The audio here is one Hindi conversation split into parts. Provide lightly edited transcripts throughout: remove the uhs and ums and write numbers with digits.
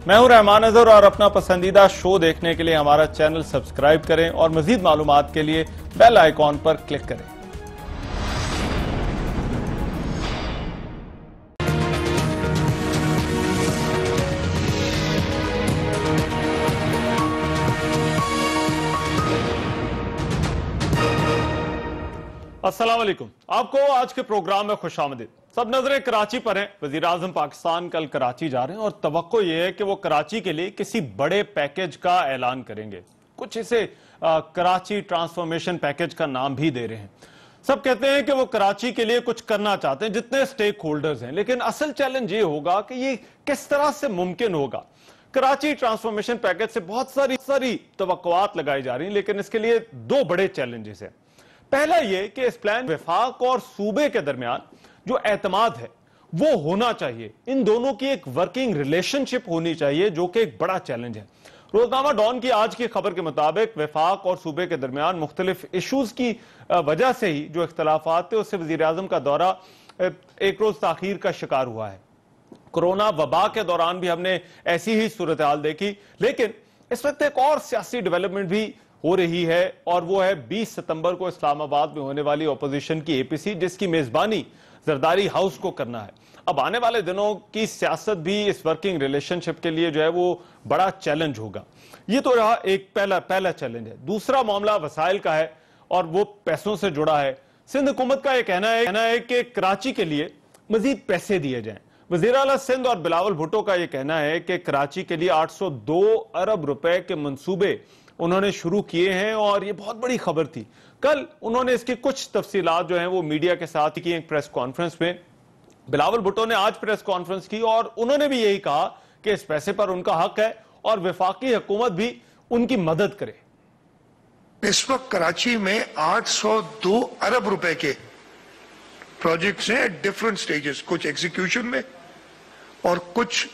मैं हूं रहमान अजहर और अपना पसंदीदा शो देखने के लिए हमारा चैनल सब्सक्राइब करें और मजीद मालूमात के लिए बेल आइकॉन पर क्लिक करें। अस्सलाम वालेकुम, आपको आज के प्रोग्राम में खुशामदीद। सब नजरें कराची पर हैं। वजीर आजम पाकिस्तान कल कराची जा रहे हैं और तवक्को यह है कि वो कराची के लिए किसी बड़े पैकेज का ऐलान करेंगे। कुछ इसे कराची ट्रांसफॉर्मेशन पैकेज का नाम भी दे रहे हैं। सब कहते हैं कि वो कराची के लिए कुछ करना चाहते हैं, जितने स्टेक होल्डर्स हैं, लेकिन असल चैलेंज ये होगा कि ये किस तरह से मुमकिन होगा। कराची ट्रांसफॉर्मेशन पैकेज से बहुत सारी तवक्कुआत लगाई जा रही हैं, लेकिन इसके लिए दो बड़े चैलेंजेस हैं। पहला यह कि इस प्लान वफाक और सूबे के दरमियान जो एतमाद है वो होना चाहिए। इन दोनों की एक वर्किंग रिलेशनशिप होनी चाहिए, जो कि एक बड़ा चैलेंज है। रोजनामा डॉन की आज की खबर के मुताबिक वफाक और सूबे के दरमियान मुख्तलिफ इशूज की वजह से ही जो इख्तलाफात थे उससे वजीर आजम का दौरा एक रोज ताखीर का शिकार हुआ है। कोरोना वबा के दौरान भी हमने ऐसी ही सूरत हाल देखी, लेकिन इस वक्त एक और सियासी डेवलपमेंट भी हो रही है और वो है 20 सितंबर को इस्लामाबाद में होने वाली अपोजिशन की एपीसी, जिसकी मेजबानी जरदारी हाउस को करना है। अब आने वाले दिनों की सियासत भी इस वर्किंग रिलेशनशिप के लिए जो है वो बड़ा चैलेंज होगा। ये तो रहा एक पहला चैलेंज है। दूसरा मामला वसाइल का है और वो पैसों से जुड़ा है। सिंध हुकूमत का यह कहना है कि कराची के लिए मजीद पैसे दिए जाएं। वजीर आला सिंध और बिलावल भुट्टो का यह कहना है कि कराची के लिए 802 अरब रुपए के मंसूबे उन्होंने शुरू किए हैं और ये बहुत बड़ी खबर थी। कल उन्होंने इसकी कुछ तफसीलात जो हैं वो मीडिया के साथ की एक प्रेस कॉन्फ्रेंस में। बिलावल भुट्टो ने आज प्रेस कॉन्फ्रेंस की और उन्होंने भी यही कहा कि इस पैसे पर उनका हक है और वफाकी हुकूमत भी उनकी मदद करे। इस वक्त कराची में 802 अरब रुपए के प्रोजेक्ट्स हैं, डिफरेंट स्टेजेस, कुछ एग्जीक्यूशन में और कुछ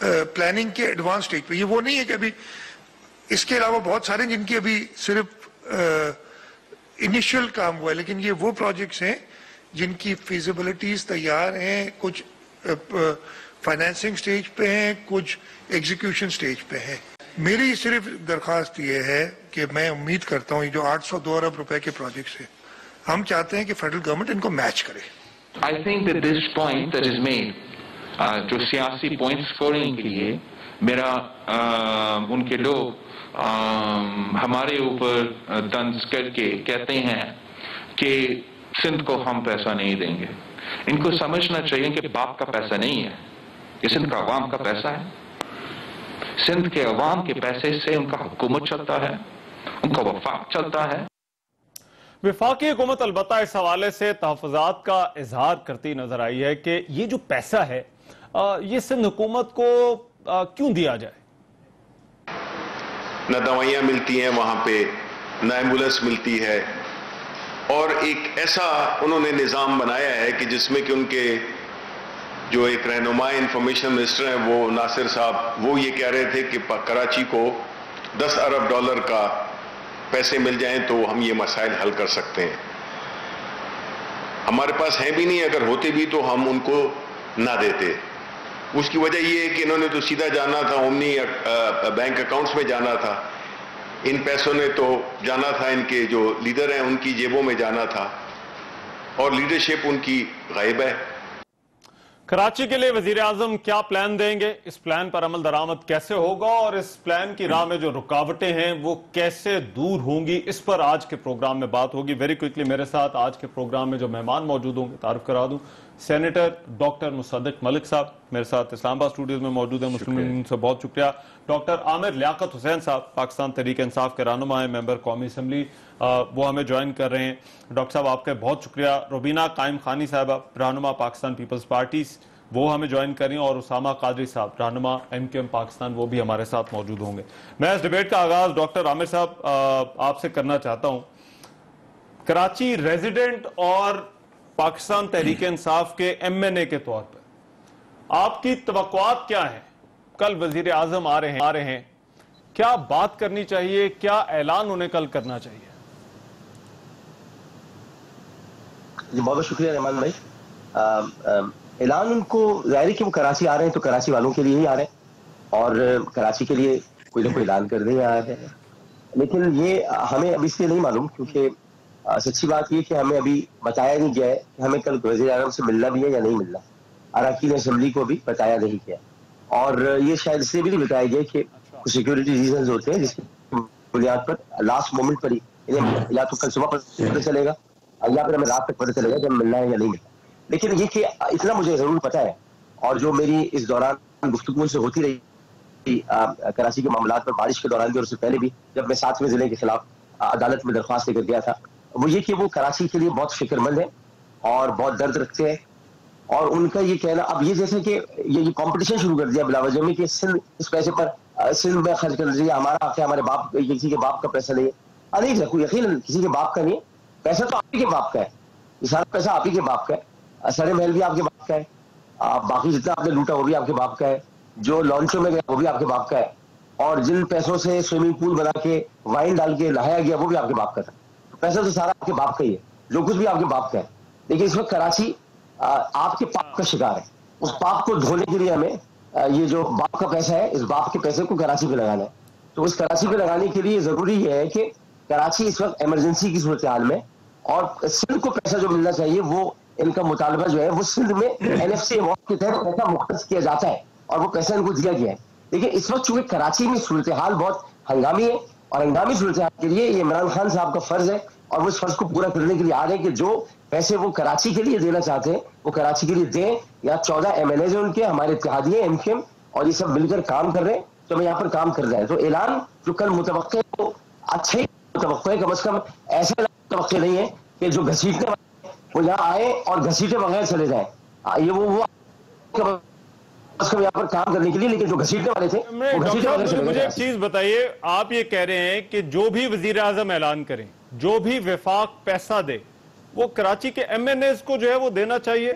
प्लानिंग के एडवांस स्टेज पे। ये वो नहीं है कि अभी, इसके अलावा बहुत सारे जिनकी अभी सिर्फ इनिशियल काम हुआ है, लेकिन ये वो प्रोजेक्ट्स हैं जिनकी फिजिबिलिटीज तैयार हैं, कुछ फाइनेंसिंग स्टेज पे हैं, कुछ एग्जीक्यूशन स्टेज पे हैं। मेरी सिर्फ दरखास्त ये है कि मैं उम्मीद करता हूँ ये जो 802 अरब रुपए के प्रोजेक्ट्स हैं, हम चाहते हैं कि फेडरल गवर्नमेंट इनको मैच करे। I think that this point that is made, जो सियासी पॉइंट स्कोरिंग के लिए मेरा उनके लोग हमारे ऊपर तंज करके कहते हैं कि सिंध को हम पैसा नहीं देंगे। इनको समझना चाहिए कि बाप का पैसा नहीं है, ये सिंध का अवाम का पैसा है। सिंध के अवाम के पैसे से उनका हुकूमत चलता है, उनका वफाक चलता है। वफाकी हुकूमत अलबत्ता इस हवाले से तहफ़्फ़ुज़ात का इजहार करती नजर आई है कि ये जो पैसा है ये सिंध हुकूमत को क्यों दिया जाए। न दवाइयाँ मिलती हैं वहाँ पे, न एम्बुलेंस मिलती है, और एक ऐसा उन्होंने निज़ाम बनाया है कि जिसमें कि उनके जो एक रहनुमा इंफॉर्मेशन मिनिस्टर हैं वो नासिर साहब, वो ये कह रहे थे कि कराची को 10 अरब डॉलर का पैसे मिल जाएं तो हम ये मसाइल हल कर सकते हैं। हमारे पास है भी नहीं, अगर होते भी तो हम उनको ना देते। उसकी वजह यह है कि इन्होंने तो सीधा जाना था, ओमनी बैंक अकाउंट्स में जाना था, इन पैसों ने तो जाना था इनके जो लीडर हैं उनकी जेबों में जाना था, और लीडरशिप उनकी गायब है। कराची के लिए वजीर आजम क्या प्लान देंगे, इस प्लान पर अमल दरामद कैसे होगा और इस प्लान की राह में जो रुकावटें हैं वो कैसे दूर होंगी, इस पर आज के प्रोग्राम में बात होगी। वेरी क्विकली मेरे साथ आज के प्रोग्राम में जो मेहमान मौजूद होंगे तारुफ करा दूं। सेनेटर डॉक्टर मुसद्दिक मलिक साहब मेरे साथ इस्लामाबाद स्टूडियोज में मौजूद है, मुस्लिम लीग से बहुत शुक्रिया। डॉक्टर आमिर लियाकत हुसैन साहब पाकिस्तान तहरीक इंसाफ के रहनुमा है, मेंबर कौमी असम्बली, वो हमें ज्वाइन कर रहे हैं। डॉक्टर साहब आपका बहुत शुक्रिया। रुबीना कायम खानी साहब रहनुमा पाकिस्तान पीपल्स पार्टी, वो हमें ज्वाइन कर रही हैं, और उसामा कादरी साहब रहनुमा MKM पाकिस्तान, वो भी हमारे साथ मौजूद होंगे। मैं इस डिबेट का आगाज डॉक्टर आमिर साहब आपसे करना चाहता हूं। कराची रेजिडेंट और पाकिस्तान तहरीक इंसाफ के MNA के तौर पर आपकी तवक्कुआत क्या है? कल वजीर आजम आ रहे हैं, क्या बात करनी चाहिए, क्या ऐलान उन्हें कल करना चाहिए? बहुत बहुत शुक्रिया रहमान भाई। ऐलान उनको, जाहिर है कि वो कराची आ रहे हैं तो कराची वालों के लिए ही आ रहे हैं, और कराची के लिए कोई ना कोई ऐलान कर दे रहा है, लेकिन ये हमें अभी इसलिए नहीं मालूम क्योंकि सच्ची बात ये कि हमें अभी बताया नहीं गया है कि हमें कल वज़ीर आज़म से मिलना भी है या नहीं मिलना। अरकान असेंबली को भी बताया नहीं गया, और ये शायद इसलिए भी नहीं बताया गया कि कुछ सिक्योरिटी रीजन होते हैं जिसकी बुनियाद पर लास्ट मोमेंट पर ही इन्हें या तो कल सुबह पता चलेगा या फिर हमें रात तक पता चलेगा जब मिलना है या नहीं मिलना। लेकिन ये कि इतना मुझे जरूर पता है, और जो मेरी इस दौरान गुफ्तगू से होती रही कराची के मामलात पर, बारिश के दौरान भी और उससे पहले भी, जब मैं 7वें जिले के खिलाफ अदालत में दरख्वास्त लेकर गया था, वो ये कि वो कराची के लिए बहुत फिक्रमंद है और बहुत दर्द रखते हैं। और उनका ये कहना, अब ये जैसे कि ये कंपटीशन शुरू कर दिया बिलावजह में कि सिंध इस पैसे पर सिंध में खर्च कर दीजिए, हमारा आके हमारे बाप, किसी के बाप का पैसा नहीं है। नहीं है, कोई यकीन किसी के बाप का नहीं है, पैसा तो आप ही के बाप का है, ये सारा पैसा आप ही के बाप का है, सरे महल भी आपके बाप का है, बाकी जितना आपने लूटा वो भी आपके बाप का है, जो लॉन्चों में गया वो भी आपके बाप का है, और जिन पैसों से स्विमिंग पूल बना के वाइन डाल के नहाया गया वो भी आपके बाप का था। तो पैसा तो सारा आपके बाप का ही है, जो कुछ भी आपके बाप का है। लेकिन इस वक्त कराची आपके पाप का शिकार है। उस पाप को धोने के लिए हमें ये जो बाप का पैसा है, इस बाप के पैसे को कराची पे लगाना है। तो उस कराची पे लगाने के लिए जरूरी है कि कराची इस वक्त इमरजेंसी की सूरत हाल में, और सिंध को पैसा जो मिलना चाहिए वो इनका मुतालबा जो है वो सिंध में NFC अवार्ड के तहत पैसा मुख्तस किया जाता है और वो पैसा इनको दिया गया है। लेकिन इस वक्त चूंकि कराची में सूरत हाल बहुत हंगामी है, और हंगामी सूरत हाल के लिए ये इमरान खान साहब का फर्ज है और वो इस फर्ज को पूरा करने के लिए आ रहे हैं कि जो पैसे वो कराची के लिए देना चाहते हैं वो कराची के लिए दें। या 14 MNAs हैं उनके, हमारे इत्तेहादी हैं MKM, और ये सब मिलकर काम कर रहे हैं, तो मैं यहाँ पर काम कर रहे हैं। तो ऐलान जो कल मुतवक्के है वो अच्छा ही मुतवक्के है, कम अज कम ऐसा मुतवक्के नहीं है कि जो घसीटने वाले वो यहाँ आए और घसीटे बगैर चले जाए। ये वो यहाँ पर काम करने के लिए, लेकिन जो घसीटने वाले थे वो घसीटे बगैर चले गए। मुझे एक चीज बताइए, आप ये कह रहे हैं कि जो भी वजीर आजम ऐलान करें, जो भी विफाक पैसा दे, वो कराची के MNAs को जो है वो देना चाहिए?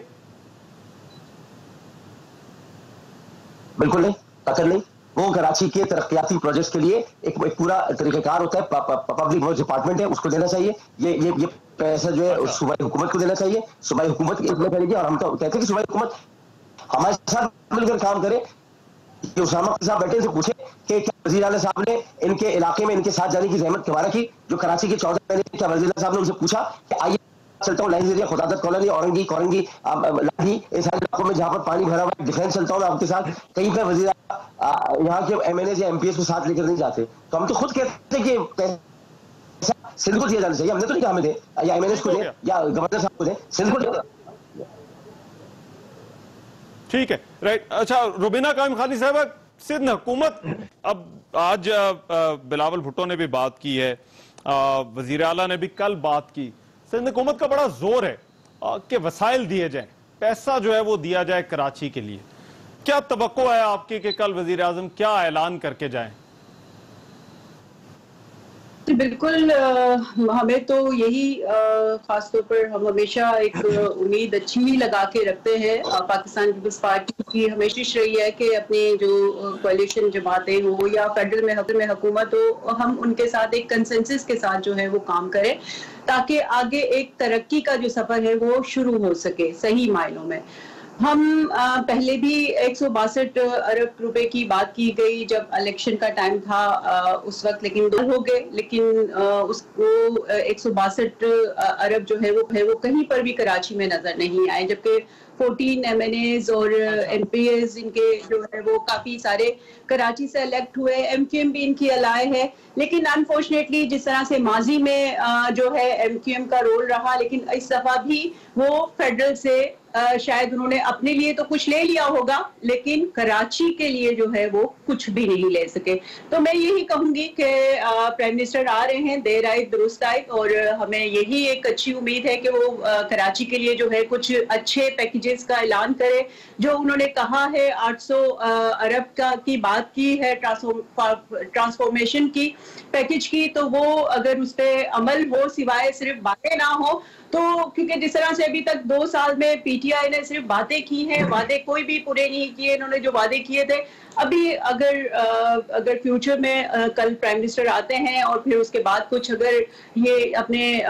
बिल्कुल नहीं, कतई नहीं। वो कराची के तरक्याती प्रोजेक्ट्स के लिए एक पूरा तरीकाकार होता है, पब्लिक वर्क्स डिपार्टमेंट है, उसको देना चाहिए। ये पैसा जो है सूबाई हुकूमत को देना चाहिए, सूबाई हुकूमत इसमें करेगी। और हम तो कहते हैं कि सूबाई हुकूमत हमारे साथ मिलकर काम करे। उसामा के साथ बैठे से पूछे कि क्या वज़ीर आला साहब ने इनके इलाके में इनके साथ जाने की जहमत किवारा की, जो कराची के 14 महीने क्या वज़ीर आला साहब ने उनसे पूछा कि आइए चलता हूँ नाइजीरिया, खुदादत कॉलोनी, औरंगी, कोरंगी, लाठी, इन सारे इलाकों में जहाँ पर पानी भरा हुआ है, डिफेंस चलता हूँ मैं आपके साथ। कहीं पर वज़ीर यहाँ के MNAs या MPs को साथ लेकर नहीं जाते, तो हम तो खुद कहते हैं कि पैसा सिंध को दिया जाना चाहिए। हमने तो नहीं कहा हमें दे, या MNAs को दे या गवर्नर साहब को दे, सिंध को दे। ठीक है, राइट। अच्छा, रुबीना कायम खानी साहब, सिंध हुकूमत, अब आज बिलावल भुट्टो ने भी बात की है, वजीर आला ने भी कल बात की, सिंध हुकूमत का बड़ा जोर है कि वसाइल दिए जाएं, पैसा जो है वो दिया जाए कराची के लिए। क्या तवक्को है आपकी कि कल वजीर आजम क्या ऐलान करके जाएं? बिल्कुल, हमें तो यही खासतौर पर हम हमेशा एक उम्मीद अच्छी ही लगा के रखते हैं। पाकिस्तान पीपल्स पार्टी की हमेशा रही है कि अपनी जो कोalition जमातें हो या फेडरल में हुकूमत हो, हम उनके साथ एक कंसेंसस के साथ जो है वो काम करें, ताकि आगे एक तरक्की का जो सफर है वो शुरू हो सके सही मायनों में। हम पहले भी 162 अरब रुपए की बात की गई जब इलेक्शन का टाइम था उस वक्त, लेकिन 2 हो गए। लेकिन उसको 162 अरब जो है वो कहीं पर भी कराची में नजर नहीं आए, जबकि 14 MNAs और MPs इनके जो है वो काफी सारे कराची से इलेक्ट हुए, MQM भी इनकी अलाय है। लेकिन अनफॉर्चुनेटली जिस तरह से माजी में जो है MQM का रोल रहा, लेकिन इस दफा भी वो फेडरल से शायद उन्होंने अपने लिए तो कुछ ले लिया होगा, लेकिन कराची के लिए जो है वो कुछ भी नहीं ले सके। तो मैं यही कहूंगी कि प्राइम मिनिस्टर आ रहे हैं, देर आए दुरुस्त आए, और हमें यही एक अच्छी उम्मीद है कि वो कराची के लिए जो है कुछ अच्छे पैकेजेस का ऐलान करे। जो उन्होंने कहा है 800 अरब का की बात की है ट्रांसफॉर्मेशन की पैकेज की, तो वो अगर उस पर अमल हो, सिवाय सिर्फ बातें ना हो, तो क्योंकि जिस तरह से अभी तक 2 साल में PTI ने सिर्फ बातें की हैं, वादे कोई भी पूरे नहीं किए। इन्होंने जो वादे किए थे अभी अगर फ्यूचर में कल प्राइम मिनिस्टर आते हैं और फिर उसके बाद कुछ अगर ये अपने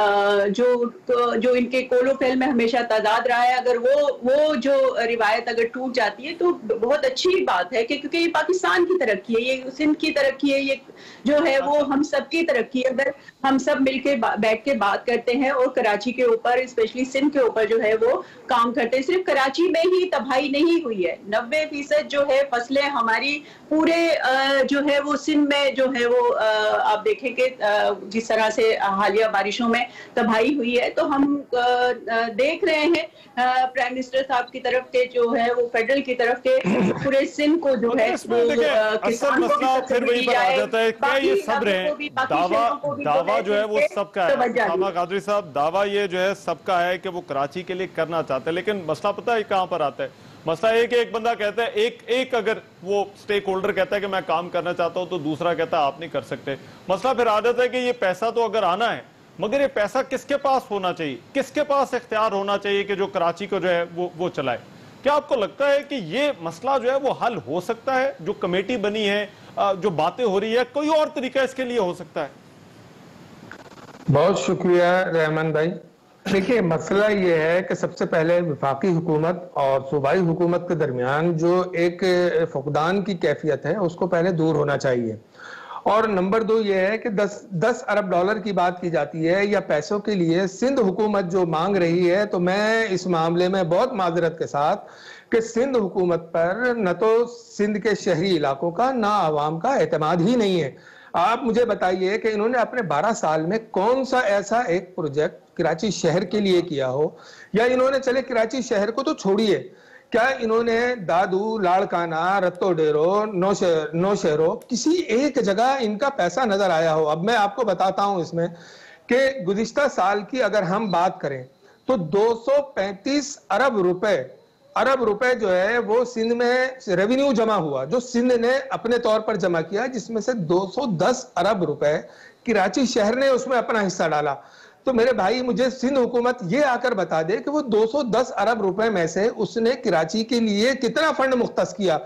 जो इनके कोलोफेल में हमेशा तादाद रहा है, अगर वो जो रिवायत अगर टूट जाती है तो बहुत अच्छी बात है, क्योंकि ये पाकिस्तान की तरक्की है, ये सिंध की तरक्की है, ये जो है वो हम सब की तरक्की है। अगर हम सब मिलके बैठ के बात करते हैं और कराची के ऊपर, स्पेशली सिंध के ऊपर जो है वो काम करते हैं। सिर्फ कराची में ही तबाही नहीं हुई है, 90% जो है फसलें हमारी पूरे जो है वो सिंध में जो है वो आप देखेंगे जिस तरह से हालिया बारिशों में तबाही हुई है, तो हम देख रहे हैं प्राइम मिनिस्टर साहब की तरफ के जो है वो फेडरल की तरफ के पूरे सिंध को जो है किसान मसला फिर वही पर आ जाता है। क्या ये सब्र है? दावा जो है वो सबका है, सामा कादरी साहब, दावा ये जो है सबका है कि वो कराची के लिए करना चाहते हैं, लेकिन मसला पता है कहां पर आता है? मसला है कि एक बंदा कहता है, एक अगर वो स्टेक होल्डर कहता है कि मैं काम करना चाहता हूं, तो दूसरा कहता है आप नहीं कर सकते। मसला फिर आ जाता है कि ये पैसा तो अगर आना है, मगर ये पैसा किसके पास होना चाहिए, किसके पास इख्तियार होना चाहिए कि जो कराची को जो है वो चलाए? क्या आपको लगता है कि ये मसला जो है वो हल हो सकता है? जो कमेटी बनी है, जो बातें हो रही है, कोई और तरीका इसके लिए हो सकता है? बहुत शुक्रिया रहमान भाई। देखिए, मसला ये है कि सबसे पहले वफाकी हुकूमत और सूबाई हुकूमत के दरमियान जो एक फुकदान की कैफियत है उसको पहले दूर होना चाहिए। और नंबर 2 ये है कि 10 अरब डॉलर की बात की जाती है या पैसों के लिए सिंध हुकूमत जो मांग रही है, तो मैं इस मामले में बहुत माजरत के साथ कि सिंध हुकूमत पर न तो सिंध के शहरी इलाकों का ना आवाम का एतमाद ही नहीं है। आप मुझे बताइए कि इन्होंने अपने 12 साल में कौन सा ऐसा एक प्रोजेक्ट कराची शहर के लिए किया हो, या इन्होंने चले कराची शहर को तो छोड़िए, क्या इन्होंने दादू, लाड़काना, रत्तो डेरो, नौशहरों किसी एक जगह इनका पैसा नजर आया हो? अब मैं आपको बताता हूं इसमें कि गुज़िश्ता साल की अगर हम बात करें तो 235 अरब रुपए जो है वो सिंध में रेवेन्यू जमा हुआ, जो सिंध ने अपने तौर पर जमा किया, जिसमें से 210 अरब रुपए कराची शहर ने उसमें अपना हिस्सा डाला। तो मेरे भाई, मुझे सिंध हुकूमत ये आकर बता दे कि वो 210 अरब रुपए में से उसने कराची के लिए कितना फंड मुख्तस किया,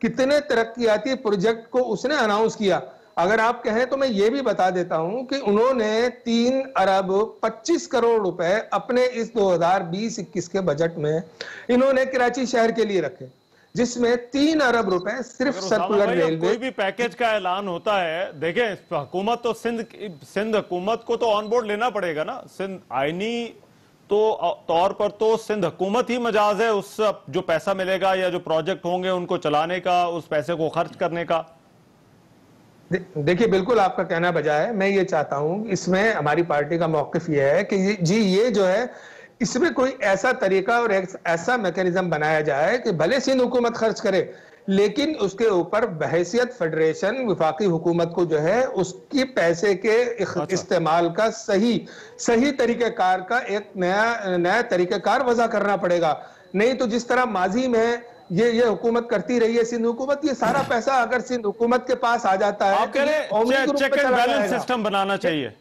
कितने तरक्याती प्रोजेक्ट को उसने अनाउंस किया। अगर आप कहें तो मैं ये भी बता देता हूं कि उन्होंने 3 अरब 25 करोड़ रुपए अपने इस 2020-21 के बजट में इन्होंने कराची शहर के लिए रखे, जिसमें 3 अरब रुपए सिर्फ सर्कुलर रेलवे। कोई भी पैकेज का ऐलान होता है, देखें हुकूमत तो सिंध हुकूमत को तो ऑन बोर्ड लेना पड़ेगा ना। सिंध आईनी तो तौर पर तो सिंध हुकूमत ही मजाज है उस जो पैसा मिलेगा या जो प्रोजेक्ट होंगे उनको चलाने का, उस पैसे को खर्च करने का। देखिए, बिल्कुल आपका कहना बजा है। मैं ये चाहता हूं, इसमें हमारी पार्टी का मौकिफ ये है कि ये जो है इसमें कोई ऐसा तरीका और ऐसा मैकेनिज्म बनाया जाए कि भले सिंध हुकूमत खर्च करे, लेकिन उसके ऊपर बहैसियत फेडरेशन वफाकी हुकूमत को जो है उसकी पैसे के इस्तेमाल का सही तरीक़ेकार का एक नया तरीक़ेकार वज़ा करना पड़ेगा। नहीं तो जिस तरह माजी में ये हुकूमत करती रही है, सिंध हुकूमत, ये सारा पैसा अगर सिंध हुकूमत के पास आ जाता है, आप कह रहे चेक एंड बैलेंस सिस्टम बनाना चाहिए।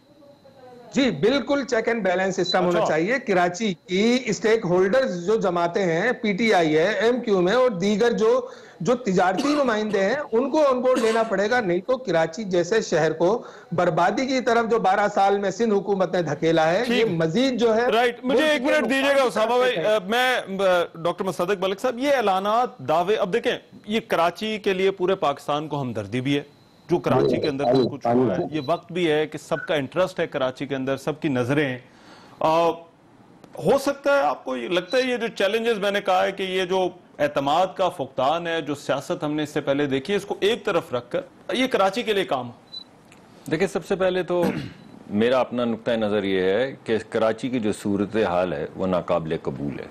जी बिल्कुल, चेक एंड बैलेंस सिस्टम होना चाहिए। कराची की स्टेक होल्डर्स जो जमाते हैं, पीटीआई है, एमक्यू में और दीगर जो तिजारती नुमाइंदे हैं, उनको ऑन बोर्ड लेना पड़ेगा। नहीं तो कराची जैसे शहर को बर्बादी की तरफ जो 12 साल में सिंध हुकूमत ने धकेला है, ये मजीद जो है। राइट, मुझे 1 मिनट दीजिएगा उसामा भाई। मैं डॉक्टर मुसद्दिक मलिक साहब, ये ऐलानात, दावे, अब देखें ये कराची के लिए पूरे पाकिस्तान को हमदर्दी भी है जो कराची के अंदर जो कुछ हुआ है, ये वक्त भी है कि सबका इंटरेस्ट है कराची के अंदर, सबकी नजरें हैं। हो सकता है, आपको ये लगता है ये जो चैलेंजेस मैंने कहा है कि ये जो एतमाद का फुकदान है, जो सियासत हमने इससे पहले देखी है, इसको एक तरफ रखकर ये कराची के लिए काम? देखिए, सबसे पहले तो मेरा अपना नुक्ता नज़र ये है कि कराची की जो सूरत हाल है वो नाकाबिले कबूल है।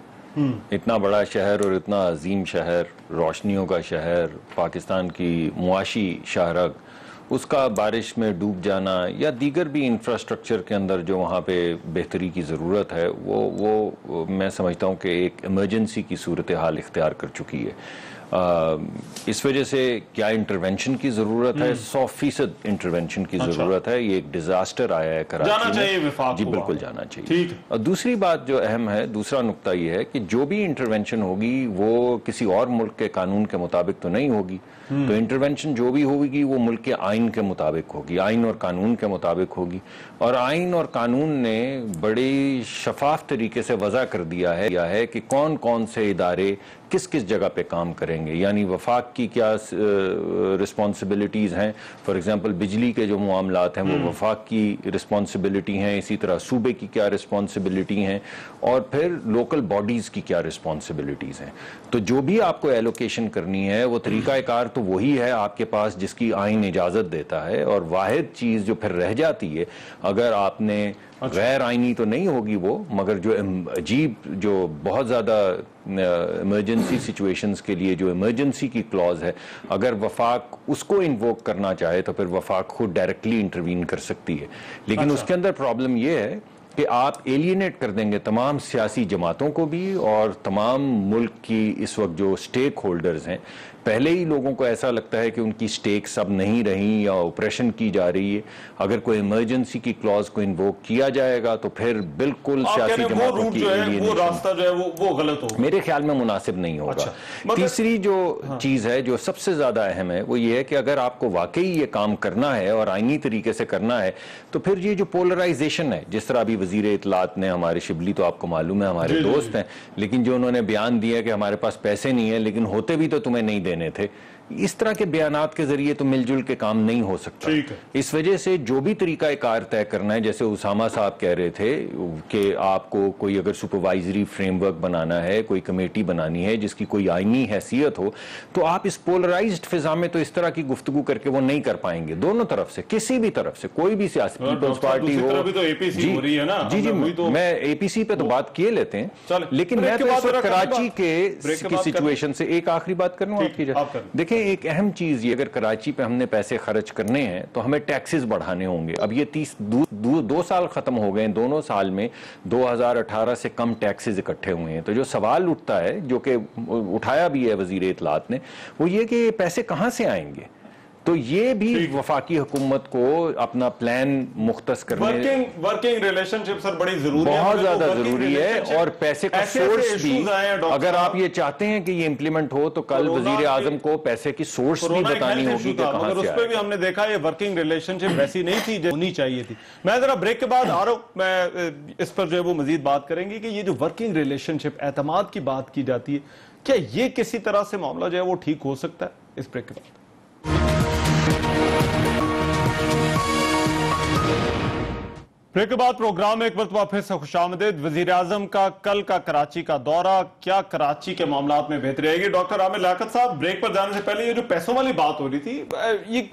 इतना बड़ा शहर और इतना अजीम शहर, रोशनियों का शहर, पाकिस्तान की मुआशी शाहरग, उसका बारिश में डूब जाना या दीगर भी इंफ्रास्ट्रक्चर के अंदर जो वहाँ पे बेहतरी की ज़रूरत है, वो मैं समझता हूँ कि एक इमरजेंसी की सूरत हाल इख्तियार कर चुकी है। इस वजह से क्या इंटरवेंशन की जरूरत है? 100% इंटरवेंशन की जरूरत है। ये एक डिजास्टर आया है कराची जाना चाहिए विफाक जी, को बिल्कुल जाना चाहिए। ठीक है। और दूसरी बात जो अहम है, दूसरा नुक्ता ये है कि जो भी इंटरवेंशन होगी वो किसी और मुल्क के कानून के मुताबिक तो नहीं होगी। तो इंटरवेंशन जो भी होगी वो मुल्क के आइन के मुताबिक होगी, आइन और कानून के मुताबिक होगी। और आइन और कानून ने बड़ी शफाफ तरीके से वजह कर दिया है कि कौन कौन से इदारे किस किस जगह पे काम करेंगे, यानी वफाक की क्या रिस्पॉन्सिबिलिटीज़ हैं। फॉर एग्जांपल बिजली के जो मामलात हैं वो वफाक की रिस्पॉन्सिबिलिटी हैं, इसी तरह सूबे की क्या रिस्पॉन्सिबिलिटी हैं, और फिर लोकल बॉडीज़ की क्या रिस्पॉन्सिबिलिटीज़ हैं। तो जो भी आपको एलोकेशन करनी है वो तरीक़ाकार तो वही है आपके पास जिसकी आइन इजाज़त देता है। और वाहिद चीज़ जो फिर रह जाती है, अगर आपने गैर आइनी तो नहीं होगी वो, मगर जो अजीब जो बहुत ज़्यादा इमरजेंसी सिचुएशंस के लिए जो इमरजेंसी की क्लॉज है, अगर वफाक उसको इन्वोक करना चाहे तो फिर वफाक खुद डायरेक्टली इंटरवीन कर सकती है। लेकिन उसके अंदर प्रॉब्लम ये है कि आप एलियनेट कर देंगे तमाम सियासी जमातों को भी और तमाम मुल्क की इस वक्त जो स्टेक होल्डर्स हैं। पहले ही लोगों को ऐसा लगता है कि उनकी स्टेक सब नहीं रही या ऑपरेशन की जा रही है। अगर कोई इमरजेंसी की क्लॉज को इन्वोक किया जाएगा तो फिर बिल्कुल सियासी जमातों की वो रास्ता जो है वो गलत होगा, मेरे ख्याल में मुनासिब नहीं होगा। अच्छा, तीसरी जो चीज है जो सबसे ज्यादा अहम है वो ये है कि अगर आपको वाकई ये काम करना है और आईनी तरीके से करना है तो फिर ये जो पोलराइजेशन है, जिस तरह अभी वजीर इत्तलात ने, हमारे शिबली तो आपको मालूम है हमारे दोस्त हैं, लेकिन जो उन्होंने बयान दिया कि हमारे पास पैसे नहीं है लेकिन होते भी तो तुम्हें नहीं देने थे, इस तरह के बयानात के जरिए तो मिलजुल के काम नहीं हो सकता। इस वजह से जो भी तरीका कार तय करना है, जैसे उसामा साहब कह रहे थे कि आपको कोई अगर सुपरवाइजरी फ्रेमवर्क बनाना है, कोई कमेटी बनानी है जिसकी कोई आईनी हैसियत हो, तो आप इस पोलराइज्ड फिजा में तो इस तरह की गुफ्तगू करके वो नहीं कर पाएंगे। दोनों तरफ से, किसी भी तरफ से, कोई भी सियासी पीपल्स पार्टी हो, मैं एपीसी पे तो बात किए लेते हैं, लेकिन मैं तो कराची के सिचुएशन से एक आखिरी बात करूं आपकी। देखिए एक अहम चीज ये, अगर कराची पे हमने पैसे खर्च करने हैं तो हमें टैक्सेस बढ़ाने होंगे। अब ये 2 साल खत्म हो गए, दोनों साल में 2018 से कम टैक्सेस इकट्ठे हुए हैं। तो जो सवाल उठता है, जो कि उठाया भी है वजीर इत्तलात ने, वो ये कि ये पैसे कहां से आएंगे। तो ये भी वफाकी हुकूमत को अपना प्लान मुख्तस करने, वर्किंग रिलेशनशिप सर बड़ी जरूरी है, बहुत ज्यादा जरूरी है। और पैसे का सोर्स भी, अगर आप ये चाहते हैं कि ये इंप्लीमेंट हो तो कल वजीर आजम को पैसे की सोर्स भी बतानी होगी कि कहां से। उस पर भी हमने देखा ये वर्किंग रिलेशनशिप वैसी नहीं थी जो होनी चाहिए थी। मैं जरा ब्रेक के बाद आ रहा हूं, मैं इस पर जो है वो मजीद बात करेंगे कि ये जो वर्किंग रिलेशनशिप, एतमाद की बात की जाती है, क्या ये किसी तरह से मामला जो है वो ठीक हो सकता है? इस ब्रेक के बाद ब्रेक के बाद प्रोग्राम में एक मरतबा फिर से खुशामदीद। वजीर आजम का कल का कराची का दौरा, क्या कराची के मामलात में बेहतरी आएगी? डॉक्टर आमिर लियाकत साहब, ब्रेक पर जाने से पहले ये जो पैसों वाली बात हो रही थी, ये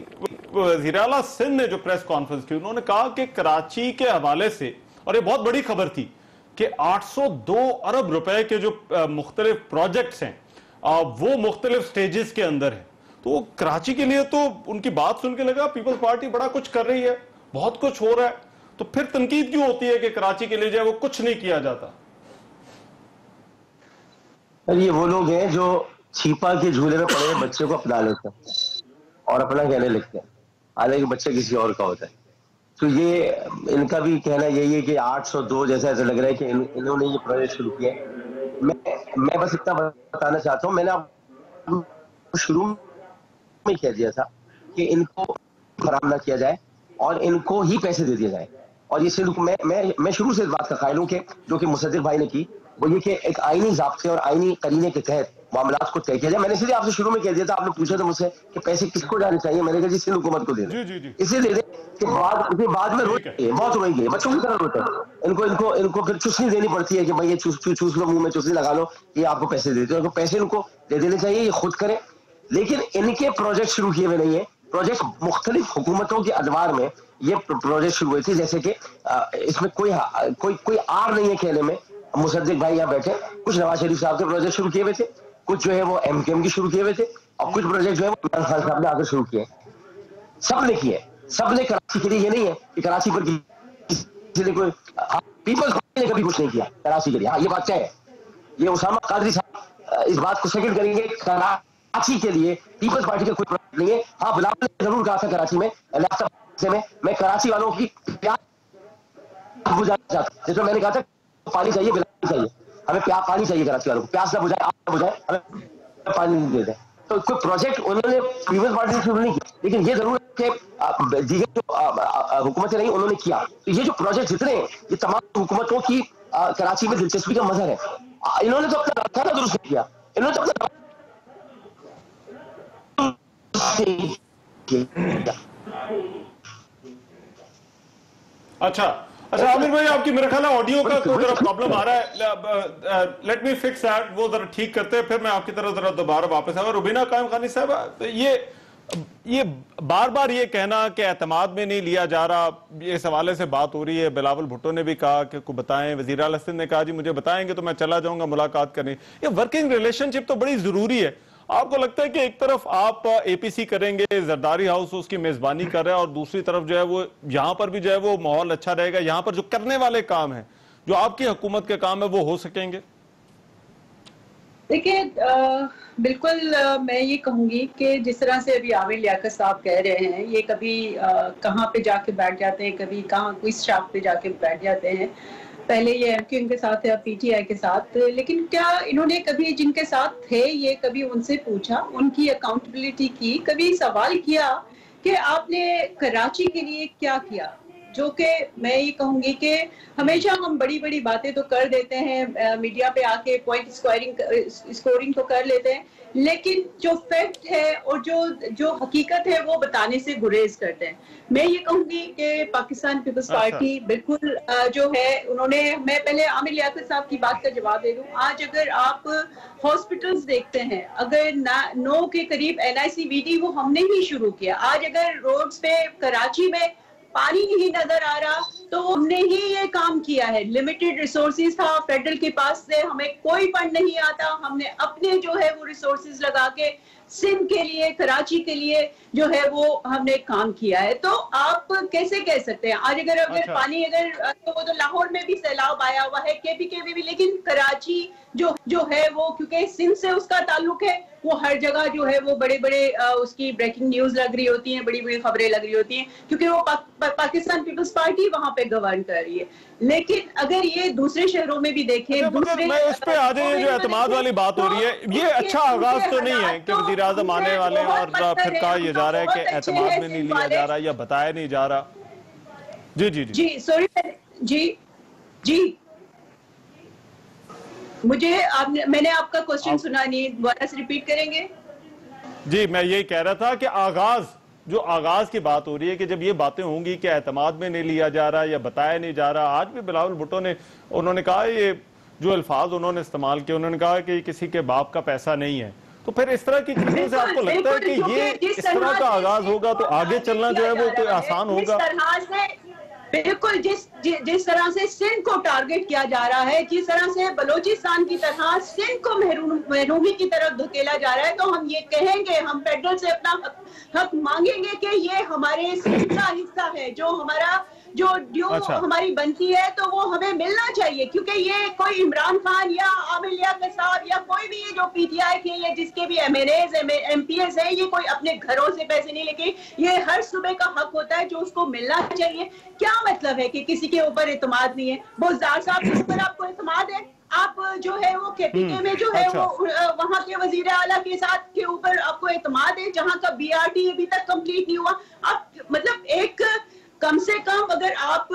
वजीर आला सिंध ने जो प्रेस कॉन्फ्रेंस की, उन्होंने कहा कि कराची के हवाले से, और ये बहुत बड़ी खबर थी, कि 802 अरब रुपए के जो मुख्तलिफ प्रोजेक्ट्स हैं वो मुख्तलिफ स्टेजेस के अंदर है। तो कराची के लिए तो उनकी बात सुन के लगा पीपल्स पार्टी बड़ा कुछ कर रही है, बहुत कुछ हो रहा है, तो फिर तनकीद क्यों होती है कि कराची के लिए जो है वो कुछ नहीं किया जाता? ये वो लोग हैं जो छिपा के झूले में पड़े बच्चे को अपना लेते हैं और अपना कहने लगते हैं, हालांकि बच्चा किसी और का होता है। तो ये इनका भी कहना यही है कि 802 जैसा ऐसा लग रहा है कि इन्होंने ये प्रोजेक्ट शुरू किया है। मैं बस इतना बताना चाहता हूँ, मैंने आपको शुरू में कह दिया था कि इनको खराब ना किया जाए और इनको ही पैसे दे दिए जाए। और ये सिर्फ मैं शुरू से इस बात का कायल हूं कि जो कि मुसद्दिक भाई ने की, वो ये कि एक आईनी ज़ाब्ते और आईनी करीने के तहत मामलात को तय किया जाए। मैंने इसलिए आपसे शुरू में कह दिया था, आपने पूछा था मुझसे कि पैसे किसको जाने चाहिए, मैंने कहा जी सिंध हुकूमत को दे दें, इसलिए दे दें कि बाद में रोएंगे, बहुत रोएंगे, बच्चों की तरह रोते हैं। इनको फिर चुस्नी देनी पड़ती है कि भाई ये चूस लो, मुंह में चुस्नी लगा लो, ये आपको पैसे देते हैं। पैसे इनको दे देने चाहिए, ये खुद करें। लेकिन इनके प्रोजेक्ट शुरू किए हुए नहीं है। प्रोजेक्ट मुख्तलिफ हुकूमतों के अदवार में ये प्रोजेक्ट शुरू हुए थे, जैसे कि इसमें कोई आर नहीं है कहने में। मुसद्दिक भाई यहाँ बैठे, कुछ नवाज शरीफ साहब के प्रोजेक्ट शुरू किए हुए थे, कुछ जो है वो एमकेएम की शुरू किए हुए थे, और कुछ प्रोजेक्ट जो है वो इमरान खान साहब ने आकर शुरू किए। सबने किए, सबने कराची के लिए। ये नहीं है कि कराची पर किसी ने कोई पीपल्स पार्टी ने कभी कुछ नहीं किया कराची के लिए। हाँ, ये बात क्या है, ये उसामा कादरी साहब इस बात को सेकंड करेंगे, कराची के लिए पीपल्स पार्टी का कोई प्रोजेक्ट नहीं है। हाँ, बिलावल ने जरूर कहा था कराची में मैं कराची वालों की प्यास बुझाना चाहता, जिसमें मैंने कहा था पानी चाहिए, बिलावल चाहिए, हमें पानी चाहिए कराची वालों को, प्यास ना बुझाए, आग ना बुझाए, हमें पानी नहीं देते। तो कोई प्रोजेक्ट उन्होंने पीपल्स पार्टी ने शुरू नहीं किया, लेकिन ये जरूर है कि दीगर जो हुकूमतें रही उन्होंने किया। तो ये जो प्रोजेक्ट जितने ये तमाम हुकूमतों की कराची में दिलचस्पी का मजहर है। इन्होंने तो अपना रास्ता दुरुस्त किया, इन्होंने तो अपना अच्छा आमिर भाई, आपकी मेरे ख्याल ऑडियो का कोई जरा प्रॉब्लम आ रहा है, लेट मी फिक्स दैट, वो जरा ठीक करते हैं, फिर मैं आपकी तरफ जरा दोबारा वापस आऊंगा। रुबीना कायम खानी साहब, ये बार बार ये कहना कि एतमाद में नहीं लिया जा रहा, इस हवाले से बात हो रही है। बिलावल भुट्टो ने भी कहा कि को बताएं, वजीर आला सिंध ने कहा जी मुझे बताएंगे तो मैं चला जाऊंगा मुलाकात करने। ये वर्किंग रिलेशनशिप तो बड़ी जरूरी है। आपको लगता है कि एक तरफ आप एपीसी करेंगे, जरदारी हाउस उसकी मेजबानी कर रहा है, और दूसरी तरफ जो है वो यहाँ पर भी जो है वो माहौल अच्छा रहेगा, यहाँ पर जो करने वाले काम है, जो आपकी हुकूमत के काम है, वो हो सकेंगे? देखिए, बिल्कुल मैं ये कहूंगी कि जिस तरह से अभी आमिर लियाकत साहब कह रहे हैं, ये कभी कहाँ पे जाके बैठ जाते हैं, कभी कहाँ किस शाख पे जाके बैठ जाते हैं। पहले ये एमक्यूएम के साथ है, अब पीटीआई के साथ, लेकिन क्या इन्होंने कभी जिनके साथ थे ये कभी उनसे पूछा, उनकी अकाउंटेबिलिटी की, कभी सवाल किया कि आपने कराची के लिए क्या किया? जो कि मैं ये कहूंगी कि हमेशा हम बड़ी बड़ी बातें तो कर देते हैं, मीडिया पे आके पॉइंट स्कोरिंग तो कर लेते हैं, लेकिन जो फैक्ट है और जो हकीकत है वो बताने से गुरेज करते हैं। मैं ये कहूंगी कि पाकिस्तान पीपल्स पार्टी बिल्कुल जो है उन्होंने, मैं पहले आमिर लियाकत साहब की बात का जवाब दे दूं। आज अगर आप हॉस्पिटल्स देखते हैं, अगर 9 के करीब NICVD वो हमने ही शुरू किया। आज अगर रोड्स पे कराची में पानी नहीं नजर आ रहा तो हमने ही ये काम किया है। लिमिटेड रिसोर्सेज था फेडरल के पास से, हमें कोई फंड नहीं आता, हमने अपने जो है वो रिसोर्सेज लगा के सिंध के लिए, कराची के लिए जो है वो हमने काम किया है। तो आप कैसे कह सकते हैं आज अगर पानी तो वो तो लाहौर में भी सैलाब आया हुआ है, KPK में भी, लेकिन कराची जो है वो क्योंकि सिंध से उसका ताल्लुक है, वो हर जगह जो है वो बड़े बड़े उसकी ब्रेकिंग न्यूज लग रही होती हैं, बड़ी बड़ी खबरें लग रही होती हैं, क्योंकि वो पाकिस्तान पीपल्स पार्टी वहां पे गवर्न कर रही है। लेकिन अगर ये दूसरे शहरों में भी देखें, दूसरे मैं उस पे आ जाए, जो एतमाद वाली बात हो रही है, ये अच्छा आगाज तो नहीं है कि वज़ीर आज़म आने वाले हैं और फिर कहा यह जा रहा है कि एतमाद में नहीं लिया जा रहा या बताया नहीं जा रहा। जी जी जी सॉरी जी मैंने आपका क्वेश्चन सुना नहीं, दोबारा से रिपीट करेंगे? जी, मैं यही कह रहा था कि आगाज की बात हो रही है कि जब ये बातें होंगी कि एतमाद में नहीं लिया जा रहा या बताया नहीं जा रहा। आज भी बिलावल भुट्टो ने उन्होंने कहा, ये जो अल्फाज उन्होंने इस्तेमाल किए, उन्होंने कहा कि किसी के बाप का पैसा नहीं है। तो फिर इस तरह की चीजों से आपको लगता है कि ये इस तरह का आगाज होगा तो आगे चलना जो है वो कोई आसान होगा? बिल्कुल, जिस तरह से सिंध को टारगेट किया जा रहा है, जिस तरह से बलोचिस्तान की तरह सिंध को महरूमी की तरफ धकेला जा रहा है, तो हम ये कहेंगे, हम फेडरल से अपना हक मांगेंगे कि ये हमारे सिंध का हिस्सा है, जो हमारा जो ड्यू हमारी बनती है तो वो हमें मिलना चाहिए। क्योंकि ये कोई इमरान खान या आमिर लियाकत साहब या कोई भी जो पीटीआई के या जिसके भी MNAs MPs है, ये कोई अपने घरों से पैसे नहीं लेके, ये हर सूबे का हक होता है जो उसको मिलना चाहिए। क्या मतलब है कि किसी के ऊपर एतमाद नहीं है? बोजदार साहब के ऊपर आपको एतमाद है? आप जो है वो KPK में जो है वो वहां के वजीर आला के साथ के ऊपर आपको एतमाद है, जहां का BRT अभी तक कंप्लीट नहीं हुआ। आप मतलब एक कम से कम अगर आप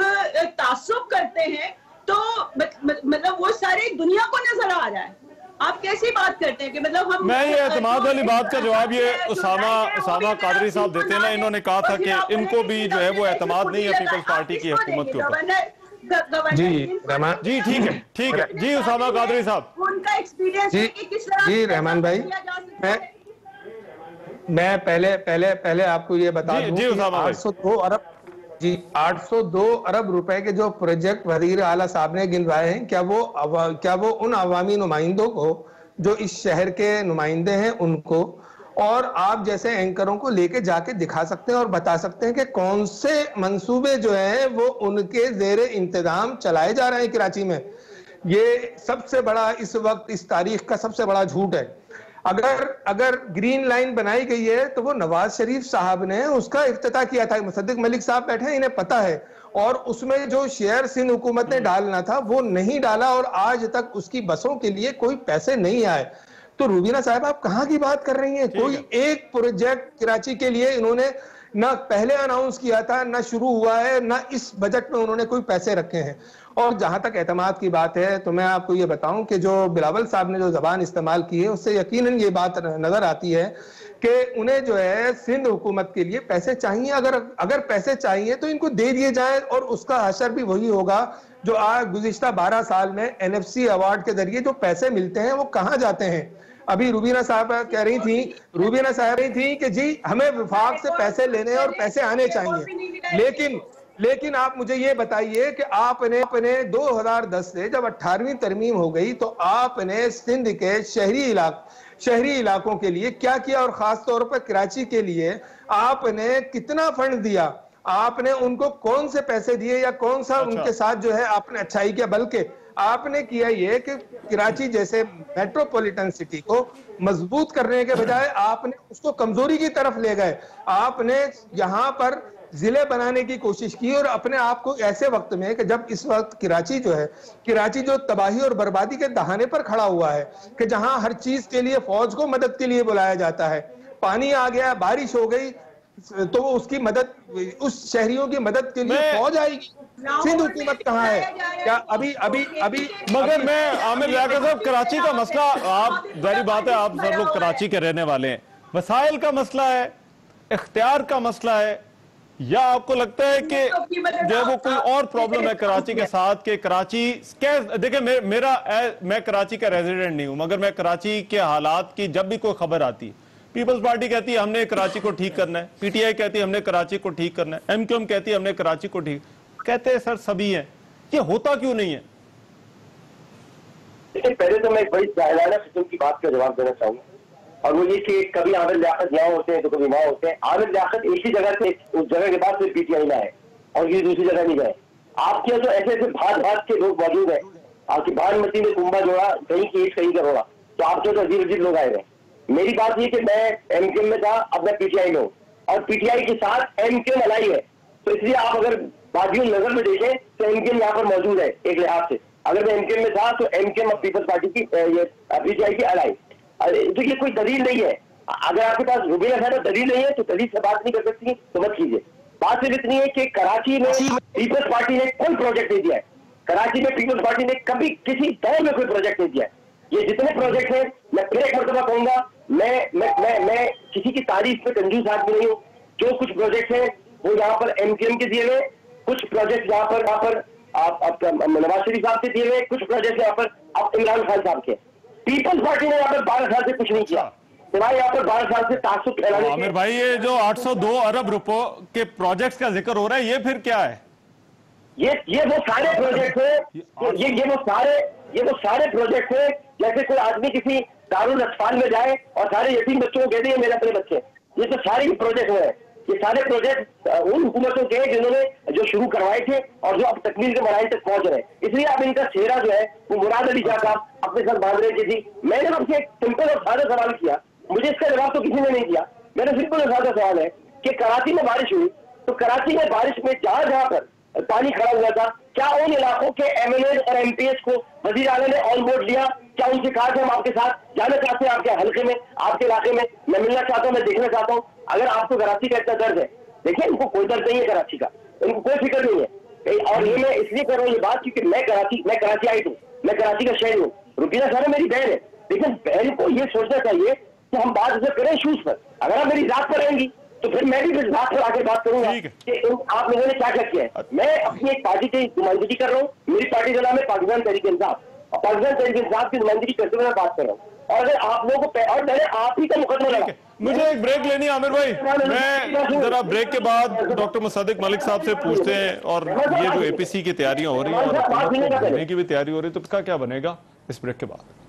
तासुब करते हैं तो मतलब वो सारे दुनिया को नजर आ रहा है। आप कैसी बात करते हैं कि मतलब हम, मैं ये एतमाद वाली बात का जवाब ये उसामा कादरी साहब देते हैं ना। इन्होंने कहा था कि इनको भी जो है वो एतमाद नहीं है पीपल्स पार्टी की हुकूमत के ऊपर। जी ठीक है जी उसामा कादरी साहब, उनका एक्सपीरियंस किस तरह जी रहमान भाई, मैं पहले आपको ये बता दूं, 802 अरब रुपए के जो प्रोजेक्ट वजीर आला साहब ने गिनवाए हैं, क्या वो उन अवामी नुमाइंदों को जो इस शहर के नुमाइंदे हैं उनको और आप जैसे एंकरों को लेके जाके दिखा सकते हैं और बता सकते हैं कि कौन से मंसूबे जो हैं वो उनके जेरे इंतजाम चलाए जा रहे हैं कराची में? ये सबसे बड़ा इस वक्त इस तारीख का सबसे बड़ा झूठ है। अगर ग्रीन लाइन बनाई गई है तो वो नवाज शरीफ साहब ने उसका इफ्तिताह किया था। मुसद्दिक मलिक साहब बैठे हैं, इन्हें पता है। और उसमें जो शेयर सिंध हुकूमत ने डालना था वो नहीं डाला और आज तक उसकी बसों के लिए कोई पैसे नहीं आए। तो रूबीना साहब आप कहां की बात कर रही हैं? कोई एक प्रोजेक्ट कराची के लिए इन्होंने ना पहले अनाउंस किया था, ना शुरू हुआ है, ना इस बजट में उन्होंने कोई पैसे रखे हैं। और जहां तक एतमाद की बात है तो मैं आपको ये बताऊं कि जो बिलावल साहब ने जो जबान इस्तेमाल की है उससे यकीनन ये बात नजर आती है कि उन्हें जो है सिंध हुकूमत के लिए पैसे चाहिए। अगर पैसे चाहिए तो इनको दे दिए जाए और उसका असर भी वही होगा जो आज गुज़िश्ता 12 साल में NFC अवार्ड के जरिए जो पैसे मिलते हैं वो कहाँ जाते हैं। अभी रूबीना साहब कह रही थी कि जी हमें विभाग से पैसे लेने और पैसे आने चाहिए, लेकिन आप मुझे ये बताइए कि आपने 2010 से जब 18वीं तरमीम हो गई तो आपने सिंध के शहरी इलाकों के लिए क्या किया और खास तौर पर कराची के लिए आपने कितना फंड दिया? आपने उनको कौन से पैसे दिए या कौन सा उनके साथ जो है आपने अच्छाई किया? बल्कि आपने किया ये कि कराची जैसे मेट्रोपॉलिटन सिटी को मजबूत करने के बजाय आपने उसको कमजोरी की तरफ ले गए। आपने यहाँ पर जिले बनाने की कोशिश की और अपने आप को ऐसे वक्त में कि जब इस वक्त कराची जो तबाही और बर्बादी के दहाने पर खड़ा हुआ है कि जहां हर चीज के लिए फौज को मदद के लिए बुलाया जाता है, पानी आ गया, बारिश हो गई तो उसकी मदद, उस शहरियों की मदद के लिए फौज आएगी। सिंध हुकूमत कहाँ है? क्या अभी मगर मैं आमिर लियाकत साहब, कराची का मसला, आप जारी बात है आप सब लोग कराची के रहने वाले हैं, वसाइल का मसला है, इख्तियार का मसला है, या आपको लगता है कि जो है वो कोई और प्रॉब्लम है कराची के साथ? कि कराची देखिए मैं कराची का रेजिडेंट नहीं हूं, मगर मैं कराची के हालात की जब भी कोई खबर आती है, पीपल्स पार्टी कहती है हमने कराची को ठीक करना है, PTI कहती है हमने कराची को ठीक करना है, MQM कहती है हमने कराची को ठीक, कहते हैं सर सभी हैं, ये होता क्यों नहीं है? देखिए पहले तो मैं एक बड़ी जाहिराना किस्म की बात का जवाब देना चाहूंगा, और वो ये कि कभी आमिर लियाकत यहाँ होते हैं तो कभी वहां होते हैं। आमिर लियाकत एक ही जगह से, उस जगह के बाद फिर PTI में आए और ये दूसरी जगह नहीं गए। आपके यहाँ तो ऐसे भात के लोग मौजूद हैं, आपकी भानमती में कुंभा जोड़ा, कहीं की ईट कहीं का रोड़ा, तो आपके तो अजीब लोग आए हैं। मेरी बात ये कि मैं MQM में था, अब मैं PTI में हूँ और PTI के साथ MQM अलाई है, तो इसलिए आप अगर बादियों नजर में देखें तो MQM यहाँ पर मौजूद है एक लिहाज से। अगर मैं MQM में था तो MQM अब पीपल्स पार्टी की PTI की अलाई, तो ये कोई दलील नहीं है। अगर आपके पास रूबीना साहब दलील नहीं है तो दलील से बात नहीं कर सकती तो मत कीजिए। बात सिर्फ इतनी है कि कराची में पीपल्स पार्टी ने कोई प्रोजेक्ट नहीं दिया है। कराची में पीपल्स पार्टी ने कभी किसी दौर में कोई प्रोजेक्ट नहीं दिया है। ये जितने प्रोजेक्ट हैं, मैं फिर एक मरतबा कहूंगा, मैं किसी की तारीफ में कंजूस आदमी नहीं हूँ। जो कुछ प्रोजेक्ट हैं वो यहाँ पर MQM के दिए हुए, कुछ प्रोजेक्ट यहाँ पर नवाज शरीफ साहब के दिए हुए, कुछ प्रोजेक्ट यहाँ पर इमरान खान साहब के। पीपल्स पार्टी ने यहाँ पर 12 साल से कुछ नहीं किया, सिवाय यहाँ पर 12 साल से तासुब फैलाने। आमिर भाई, ये जो 802 अरब रुपए के प्रोजेक्ट्स का जिक्र हो रहा है, ये फिर क्या है? ये वो सारे प्रोजेक्ट है, ये वो सारे प्रोजेक्ट है जैसे कोई आदमी किसी दारुल अतफाल में जाए और सारे यतीम बच्चों को कह दिए मेरे अपने बच्चे। ये तो सारे प्रोजेक्ट हुए हैं। ये सारे प्रोजेक्ट उन हुकूमतों के जिन्होंने जो शुरू करवाए थे और जो अब तकमील के मराहल तक पहुंच रहे हैं। इसलिए अब इनका चेहरा जो है वो मुराद अली शाह साहब अपने साथ बांध रहे थे। मैंने आपसे एक सिंपल और सादा सवाल किया, मुझे इसका जवाब तो किसी ने नहीं दिया। मेरा सिंपल और सादा सवाल है कि कराची में बारिश हुई तो कराची में बारिश में जहां जहां पर पानी खड़ा हुआ था, क्या उन इलाकों के MLA और MPs को वजीर आला ने ऑन बोर्ड लिया? क्या उनसे कहा कि हम आपके साथ जाना चाहते हैं, आपके हल्के में, आपके इलाके में, मैं मिलना चाहता हूं, मैं देखना चाहता हूं? अगर आपको कराची का इतना दर्द है, देखिए इनको कोई दर्द नहीं है कराची का, इनको कोई फिक्र नहीं है। और ये मैं इसलिए कर रहा हूँ ये बात क्योंकि मैं कराची आई हूँ, मैं कराची का शहर हूँ। रूबीना साहब मेरी बहन है, लेकिन बहन को ये सोचना चाहिए कि हम बात उसे करें इशूज पर। अगर आप मेरी जात पर रहेंगी तो फिर मैं भी इस बात पर आगे बात करूंगा कि आप लोगों ने क्या क्या किया है। मैं अपनी एक पार्टी की नुमाइंदगी कर रहा हूँ, मेरी पार्टी का नाम है पाकिस्तान तहरीक इंसाफ, और पाकिस्तान तहरीक इंसाफ की नुमाइंदगी करते हुए मैं बात कर रहा हूँ। और अगर आप लोगों को और मैंने आप ही का मुकदमा लगा। मुझे एक ब्रेक लेनी है आमिर भाई, मैं जरा ब्रेक के बाद डॉक्टर मुसद्दिक मलिक साहब से पूछते हैं, और ये जो APC की तैयारियां हो रही हैं और बनने की भी तैयारी हो रही है, तो इसका क्या बनेगा इस ब्रेक के बाद।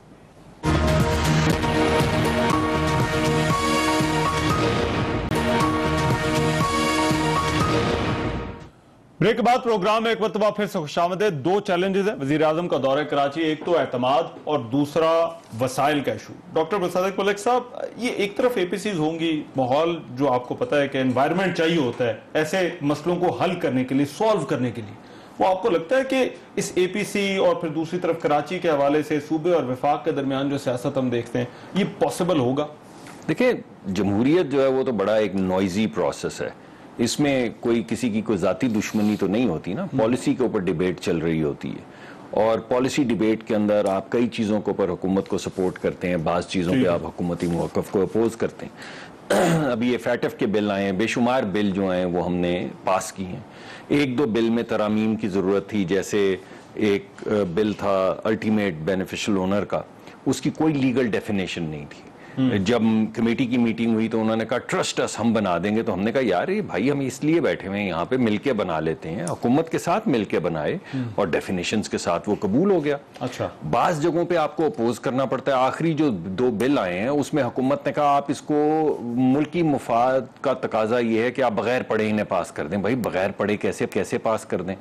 ब्रेक के बाद प्रोग्राम में एक मरतबा फिर से खुशामदीद। दो चैलेंजेस हैं वजीर आजम का दौरे कराची, एक तो एतमाद और दूसरा वसाइल का इशू। डॉक्टर मुसद्दिक मलिक साहब, ये एक तरफ एपीसीज होंगी, माहौल जो आपको पता है कि एनवायरनमेंट चाहिए होता है ऐसे मसलों को हल करने के लिए, सॉल्व करने के लिए, वो आपको लगता है कि इस एपीसी और फिर दूसरी तरफ कराची के हवाले से सूबे और वफाक के दरमियान जो सियासत हम देखते हैं, ये पॉसिबल होगा? देखिए, जमहूरियत जो है वो तो बड़ा एक नॉइजी प्रोसेस है, इसमें कोई किसी की कोई जाती दुश्मनी तो नहीं होती ना, पॉलिसी के ऊपर डिबेट चल रही होती है और पॉलिसी डिबेट के अंदर आप कई चीज़ों के ऊपर हुकूमत को सपोर्ट करते हैं, बाज़ चीज़ों पे आप हुकूमती मौक़िफ़ को अपोज करते हैं। अभी ये फैटफ के बिल आए हैं, बेशुमार बिल जो हैं वो हमने पास किए हैं। एक दो बिल में तरामीम की ज़रूरत थी, जैसे एक बिल था अल्टीमेट बेनिफिशियल ओनर का, उसकी कोई लीगल डेफिनेशन नहीं थी। जब कमेटी की मीटिंग हुई तो उन्होंने कहा ट्रस्ट अस, हम बना देंगे। तो हमने कहा यार ये भाई हम इसलिए बैठे हुए हैं यहाँ पे, मिलके बना लेते हैं, हुकूमत के साथ मिलके बनाए और डेफिनेशंस के साथ वो कबूल हो गया। अच्छा, बाज़ जगहों पे आपको अपोज करना पड़ता है। आखिरी जो दो बिल आए हैं उसमें हुकूमत ने कहा आप इसको मुल्की मुफाद का तकाजा ये है कि आप बगैर पढ़े इन्हें पास कर दें। भाई बगैर पढ़े कैसे पास कर दें?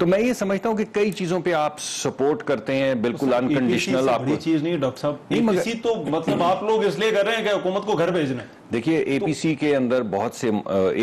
तो मैं ये समझता हूँ कि कई चीजों पे आप सपोर्ट करते हैं, बिल्कुल अनकंडीशनल। आपकी चीज नहीं डॉक्टर साहब, एपीसी तो मतलब आप लोग इसलिए कर रहे हैं कि हुकूमत को घर भेजना है। देखिए, एपीसी के अंदर बहुत से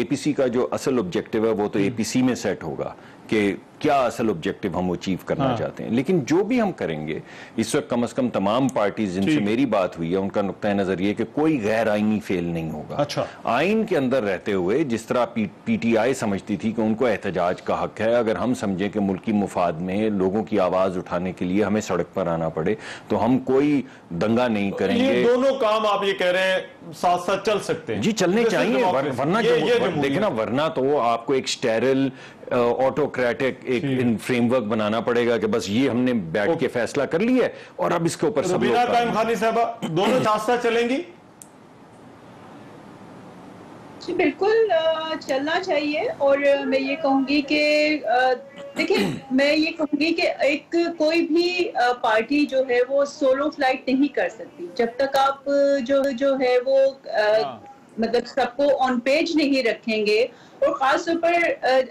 एपीसी का जो असल ऑब्जेक्टिव है वो तो एपीसी में सेट होगा कि क्या असल ऑब्जेक्टिव हम अचीव करना चाहते हैं। लेकिन जो भी हम करेंगे इस वक्त कम से कम तमाम पार्टीज जिनसे मेरी बात हुई है उनका नुक्ता नजर ये कि कोई गैर आईनी फेल नहीं होगा। अच्छा, आइन के अंदर रहते हुए जिस तरह पीटीआई समझती थी कि उनको एहतजाज का हक है, अगर हम समझें कि मुल्की मुफाद में लोगों की आवाज उठाने के लिए हमें सड़क पर आना पड़े तो हम कोई दंगा नहीं करेंगे। ये दोनों काम आप ये कह रहे हैं साथ साथ चल सकते हैं? जी चलने चाहिए, वरना देखना ना, वरना तो आपको एक स्टेरिल ऑटोक्रेटिक एक फ्रेमवर्क बनाना पड़ेगा कि बस ये हमने बैठ के फैसला कर लिया है और अब इसके ऊपर सब लोग कायम खानी साहबा दोनों साथ साथ चलेंगी? जी बिल्कुल चलना चाहिए। और मैं ये कहूंगी कि देखिए, मैं ये कहूंगी कि एक कोई भी पार्टी जो है वो सोलो फ्लाइट नहीं कर सकती जब तक आप जो है वो मतलब सबको ऑन पेज नहीं रखेंगे। और खासतौर पर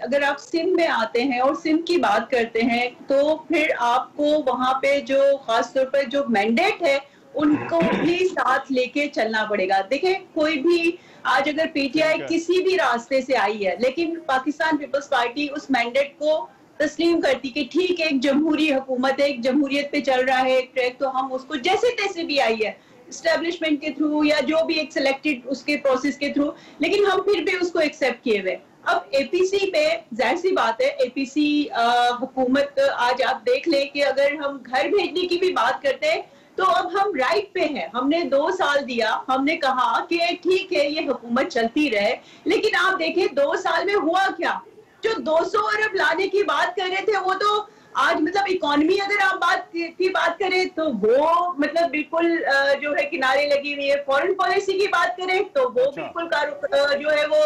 अगर आप सिंध में आते हैं और सिंध की बात करते हैं तो फिर आपको वहां पे जो खासतौर पर जो मैंडेट है उनको भी साथ लेके चलना पड़ेगा। देखिए, कोई भी आज अगर पीटीआई किसी भी रास्ते से आई है लेकिन पाकिस्तान पीपल्स पार्टी उस मैंडेट को तस्लीम करती कि ठीक है, एक जमहूरी हुकूमत है, एक जमहूरियत पे चल रहा है एक ट्रैक, तो हम उसको जैसे तैसे भी आई है एस्टेब्लिशमेंट के थ्रू या जो भी एक सिलेक्टेड उसके प्रोसेस के थ्रू, लेकिन हम फिर भी उसको एक्सेप्ट किए हुए। अब एपीसी पे जाहिर सी बात है, एपीसी हुकूमत आज आप देख लें कि अगर हम घर भेजने की भी बात करते हैं तो अब हम राइट पे हैं। हमने 2 साल दिया, हमने कहा कि ठीक है ये हुकूमत चलती रहे, लेकिन आप देखें 2 साल में हुआ क्या? जो 200 अरब लाने की बात कर रहे थे वो तो आज मतलब इकोनॉमी अगर आप बात करें तो वो मतलब बिल्कुल जो है किनारे लगी हुई है। फॉरेन पॉलिसी की बात करें तो वो बिल्कुल जो है वो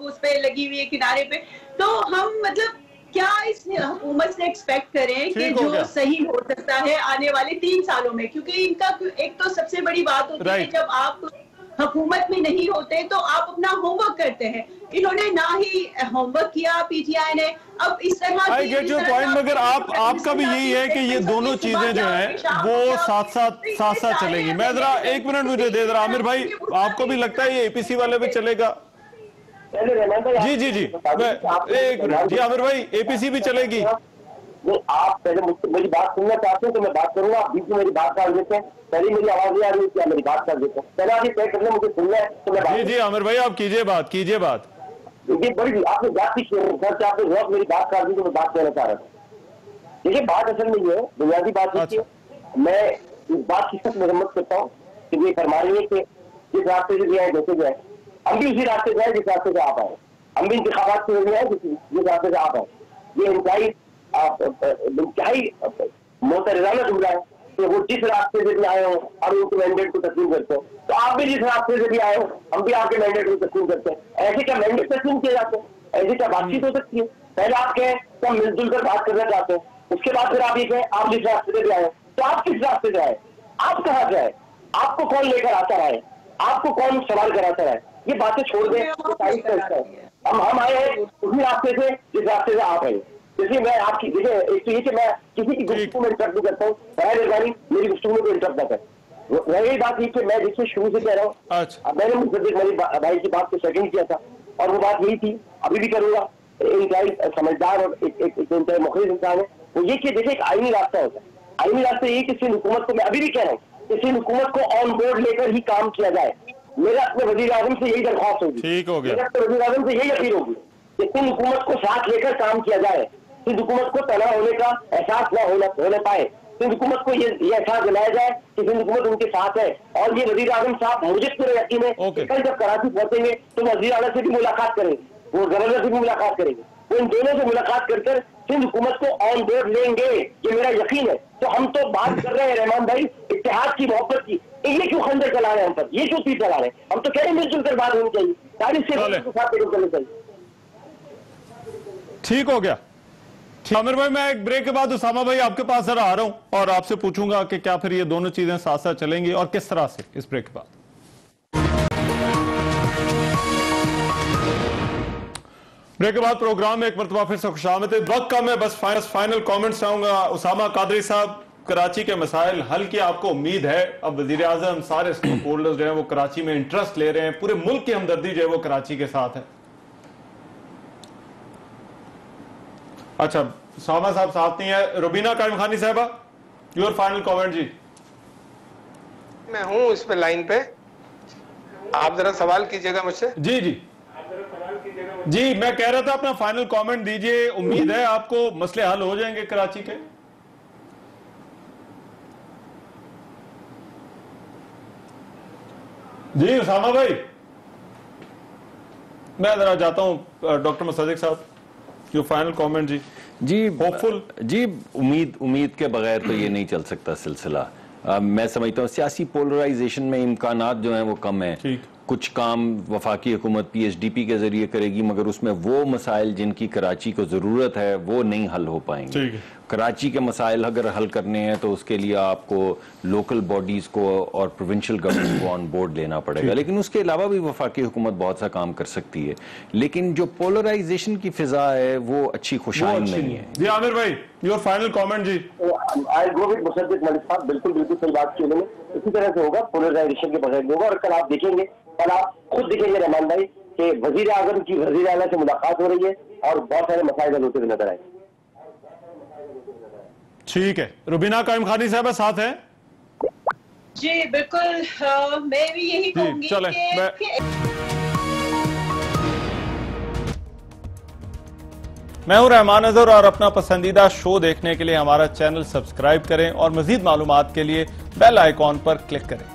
उस पे लगी हुई है किनारे पे। तो हम मतलब क्या इस हुकूमत से एक्सपेक्ट करें कि जो सही हो सकता है आने वाले 3 सालों में? क्योंकि इनका एक तो सबसे बड़ी बात होती है जब आप हुकूमत में नहीं होते तो आप अपना होमवर्क करते हैं। इन्होंने ना ही होमवर्क किया पीटीआई ने। अब इस तरह आई गेट योर पॉइंट, मगर आपका भी यही है कि ये दोनों चीजें जो हैं वो साथ साथ चलेंगी। मैं जरा 1 मिनट मुझे दे जरा। आमिर भाई, आपको भी लगता है ये एपीसी वाले पे चलेगा? जी जी जी, 1 मिनट जी। आमिर भाई, एपीसी भी चलेगी? आप पहले मुझसे मेरी बात सुनना चाहते हैं तो मैं बात करूंगा, आप बीच में मेरी बात कर देते हैं। पहले मेरी आवाज नहीं आ रही है, क्या मेरी बात कर देते हैं? पहले आप ये तय करना मुझे सुनना है तो मैं जी जी आमिर भाई, आप कीजिए बात। देखिए, बड़ी आपने जाती सर आपने रोक मेरी बात कर दी तो मैं बात कहना चाह रहा था। देखिए, बात असल में ये है, बुनियादी बात है, मैं इस बात की सख्त मजम्मत करता हूँ कि ये फरमा रही है कि जिस रास्ते से गया है जैसे गया हम भी उसी रास्ते से आए जिस रास्ते से आप आए। हम भी इंतखाबात से हुए हैं जिस रास्ते से आप आए। ये इंतहाई मोहतरमाना जुमला है कि वो जिस रास्ते से भी आए हो और उनके मैंडेट को तस्लीम करते हो, तो आप भी जिस रास्ते से भी आए हो हम भी आपके मैंडेट को तस्लीम करते हैं। ऐसे क्या मैंडेट तस्लीम किए जाते हैं? ऐसी क्या बातचीत हो सकती है? पहले आप कहें तो हम मिलजुल कर बात करना चाहते हैं, उसके बाद फिर आप ये कहें आप जिस रास्ते से भी आए, तो आप किस रास्ते से आए, आप कहाँ से आए, आपको कौन लेकर आता रहा है, आपको कौन सवाल कराता रहा है? ये बातें छोड़ दें। हम आए हैं उसी रास्ते से जिस रास्ते से आप आए। इसलिए मैं आपकी देखिए, एक तो ये कि मैं किसी की गुफ्तगू में इंटरप्ट नहीं करता हूँ, मेहरबानी मेरी गुफ्तगू में इंटरप्ट ना करें। वही बात ये कि मैं जिससे शुरू से कह रहा हूँ, अब मैंने मुसद्दिक अली भाई की बात को सेकंड किया था और वो बात यही थी, अभी भी करूंगा। इंतहाई समझदार और एक इंतहाई मुखलिस इंसान है वो। ये कि देखिए एक आईनी रास्ता होता है, आईनी रास्ता ये कि सिंध हुकूमत को, मैं अभी भी कह रहा हूँ कि सिंध हुकूमत को ऑन बोर्ड लेकर ही काम किया जाए। मेरा अपने वजीर आजम से यही दरख्वास्त होगी, ठीक हो गया, मेरा अपने वजीर आजम से यही अपील होगी कि सिंध हुकूमत को साथ लेकर काम किया जाए। सिंध हुकूमत को तनाव होने का एहसास न होने पाए। सिंध हुकूमत को ये एहसास दिलाया जाए कि सिंध हुकूमत उनके साथ है। और ये वजीर आजम साहब, मुझे पूरा यकीन है कि कल जब कराची पहुंचेंगे तो वजीर आला से भी मुलाकात करेंगे, वो गवर्नर से भी मुलाकात करेंगे, वो इन दोनों से मुलाकात कर सिंध हुकूमत को ऑन बोर्ड लेंगे, ये मेरा यकीन है। तो हम तो बात कर रहे हैं रहमान भाई इत्तेहाद की, मोहब्बत की, ये क्यों खंजर चला रहे हैं हम पर, ये क्यों तीर चला रहे हैं? हम तो कह रहे हैं मिलजुल कर बात होनी चाहिए, सारी से साथ करनी चाहिए। ठीक हो गया। आमिर भाई, मैं एक ब्रेक के बाद उसामा भाई आपके पास जरा आ रहा हूं और आपसे पूछूंगा कि क्या फिर ये दोनों चीजें साथ साथ चलेंगी और किस तरह से। इस ब्रेक के बाद प्रोग्राम में एक मरतबा फिर से खुशामदीद। वक्त कम है, बस फाइनल कमेंट्स चाहूंगा। उसामा कादरी साहब, कराची के मसाइल हल की आपको उम्मीद है? अब वजीर आजम, सारे स्टेक होल्डर्स जो है वो कराची में इंटरेस्ट ले रहे हैं, पूरे मुल्क की हमदर्दी जो है वो कराची के साथ है। अच्छा, उसामा साहब साथ नहीं है। रुबीना कायम खानी साहबा, योर फाइनल कमेंट जी। मैं हूं इस पे लाइन पे, आप जरा सवाल कीजिएगा मुझसे। जी जी जी, मैं कह रहा था अपना फाइनल कमेंट दीजिए। उम्मीद है आपको मसले हल हो जाएंगे कराची के? जी उसामा भाई, मैं जरा जाता हूं। डॉक्टर मुसद्दिक साहब, योर फाइनल कमेंट जी। जी होपफुल जी, उम्मीद के बगैर तो ये नहीं चल सकता सिलसिला। मैं समझता हूँ सियासी पोलराइजेशन में इम्कानात जो हैं वो कम है। कुछ काम वफाकी हुकूमत PSDP के जरिए करेगी, मगर उसमें वो मसाइल जिनकी कराची को जरूरत है वो नहीं हल हो पाएंगे। कराची के मसाइल अगर हल करने हैं तो उसके लिए आपको लोकल बॉडीज को और प्रोविंशियल गवर्नमेंट को ऑन बोर्ड लेना पड़ेगा। लेकिन उसके अलावा भी वफाकी हुकूमत बहुत सा काम कर सकती है। लेकिन जो पोलराइजेशन की फिजा है वो अच्छी खुशाइन नहीं है। जी आमिर भाई, योर फाइनल कमेंट जी। I go with Musaddiq Malik साहब, बिल्कुल सही बात की उन्होंने। इसी तरह से होगा, पोलराइजेशन के बगैर होगा। और कल आप देखेंगे, कल आप खुद देखेंगे रहमान भाई कि वजीर आजम की वजीर आला से मुलाकात हो रही है और बहुत सारे मसाइल हल होते हुए नजर आएंगे। ठीक है, रुबीना कायम खानी साहब साथ है जी। बिल्कुल, मैं भी यही कहूंगी कि मैं हूं रहमान अजहर और अपना पसंदीदा शो देखने के लिए हमारा चैनल सब्सक्राइब करें और मजीद मालूमात के लिए बेल आइकॉन पर क्लिक करें।